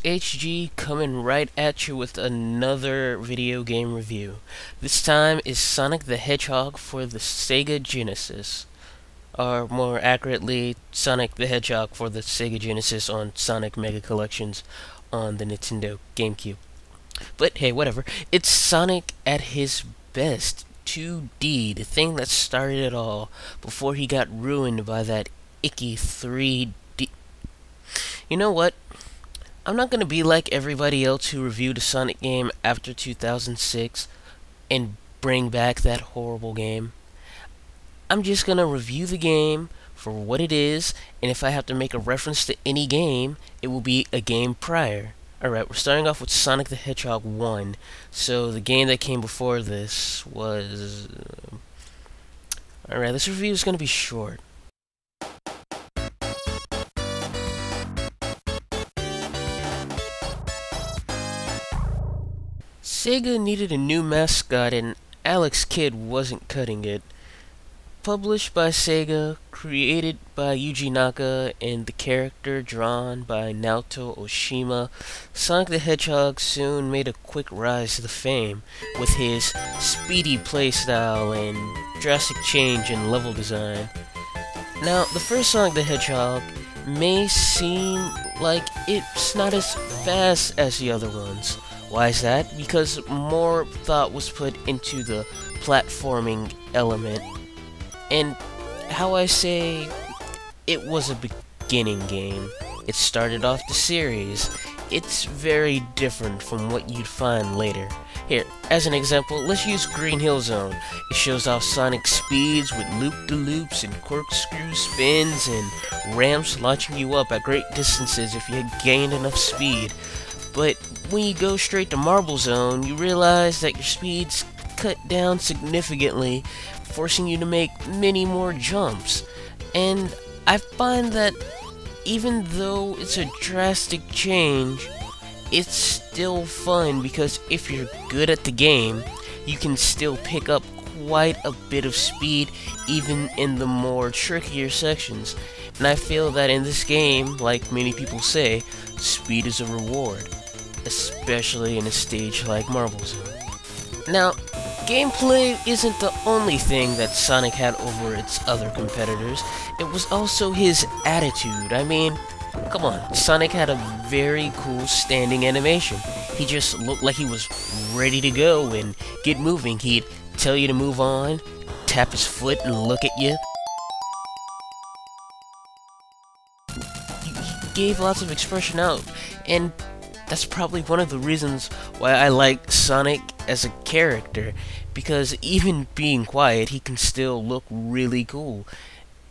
HG coming right at you with another video game review. This time is Sonic the Hedgehog for the Sega Genesis. Or more accurately, Sonic the Hedgehog for the Sega Genesis on Sonic Mega Collections on the Nintendo GameCube. But hey, whatever. It's Sonic at his best. 2D, the thing that started it all, before he got ruined by that icky 3D. You know what? I'm not gonna be like everybody else who reviewed a Sonic game after 2006 and bring back that horrible game. I'm just gonna review the game for what it is, and if I have to make a reference to any game, it will be a game prior. Alright, we're starting off with Sonic the Hedgehog 1. So the game that came before this was... Alright, this review is gonna be short. Sega needed a new mascot and Alex Kidd wasn't cutting it. Published by Sega, created by Yuji Naka, and the character drawn by Naoto Oshima, Sonic the Hedgehog soon made a quick rise to the fame with his speedy playstyle and drastic change in level design. Now, the first Sonic the Hedgehog may seem like it's not as fast as the other ones. Why is that? Because more thought was put into the platforming element. And how I say, it was a beginning game. It started off the series. It's very different from what you'd find later. Here, as an example, let's use Green Hill Zone. It shows off Sonic speeds with loop-de-loops and corkscrew spins and ramps launching you up at great distances if you had gained enough speed. But when you go straight to Marble Zone, you realize that your speed's cut down significantly, forcing you to make many more jumps. And I find that even though it's a drastic change, it's still fun because if you're good at the game, you can still pick up quite a bit of speed even in the more trickier sections. And I feel that in this game, like many people say, speed is a reward, especially in a stage like Marble Zone. Now, gameplay isn't the only thing that Sonic had over its other competitors. It was also his attitude. I mean, come on, Sonic had a very cool standing animation. He just looked like he was ready to go and get moving. He'd tell you to move on, tap his foot and look at you. He gave lots of expression out, and that's probably one of the reasons why I like Sonic as a character, because even being quiet, he can still look really cool.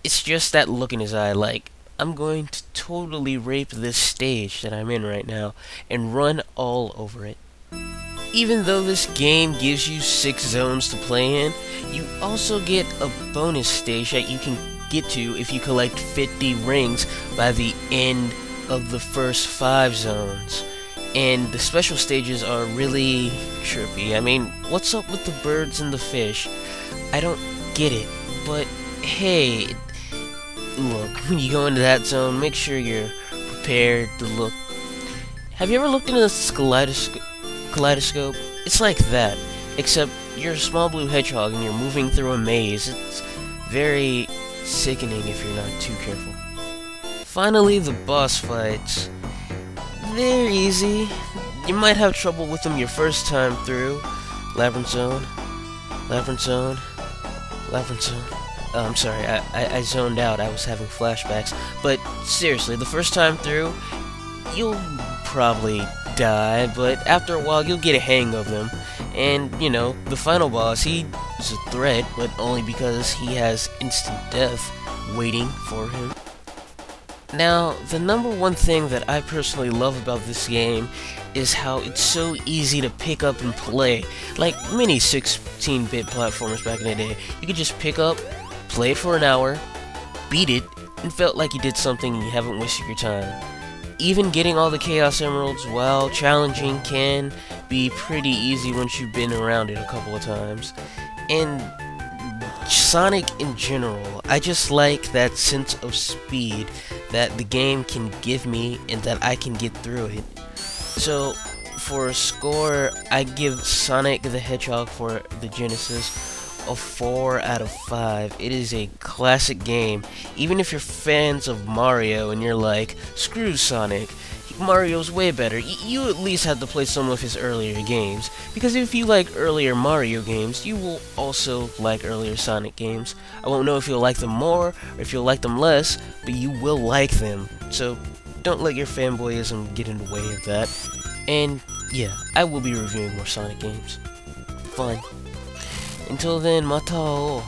It's just that look in his eye, like, I'm going to totally rape this stage that I'm in right now and run all over it. Even though this game gives you 6 zones to play in, you also get a bonus stage that you can get to if you collect 50 rings by the end of the first 5 zones. And the special stages are really trippy. I mean, what's up with the birds and the fish? I don't get it, but hey, look, when you go into that zone, make sure you're prepared to look. Have you ever looked into this kaleidoscope? It's like that, except you're a small blue hedgehog and you're moving through a maze. It's very sickening if you're not too careful. Finally, the boss fights. They're easy. You might have trouble with them your first time through. Labyrinth Zone, Labyrinth Zone, Labyrinth Zone. Oh, I'm sorry, I zoned out. I was having flashbacks. But seriously, the first time through, you'll probably die, but after a while, you'll get a hang of them. And, you know, the final boss, he's a threat, but only because he has instant death waiting for him. Now, the number one thing that I personally love about this game is how it's so easy to pick up and play. Like many 16-bit platformers back in the day, you could just pick up, play it for an hour, beat it, and felt like you did something and you haven't wasted your time. Even getting all the Chaos Emeralds, while challenging, can be pretty easy once you've been around it a couple of times. And Sonic in general, I just like that sense of speed that the game can give me and that I can get through it. So, for a score, I give Sonic the Hedgehog for the Genesis a 4 out of 5. It is a classic game. Even if you're fans of Mario and you're like, screw Sonic, Mario's way better, you at least have to play some of his earlier games. Because if you like earlier Mario games, you will also like earlier Sonic games. I won't know if you'll like them more, or if you'll like them less, but you will like them. So, don't let your fanboyism get in the way of that. And, yeah, I will be reviewing more Sonic games. Fun. Until then, mata.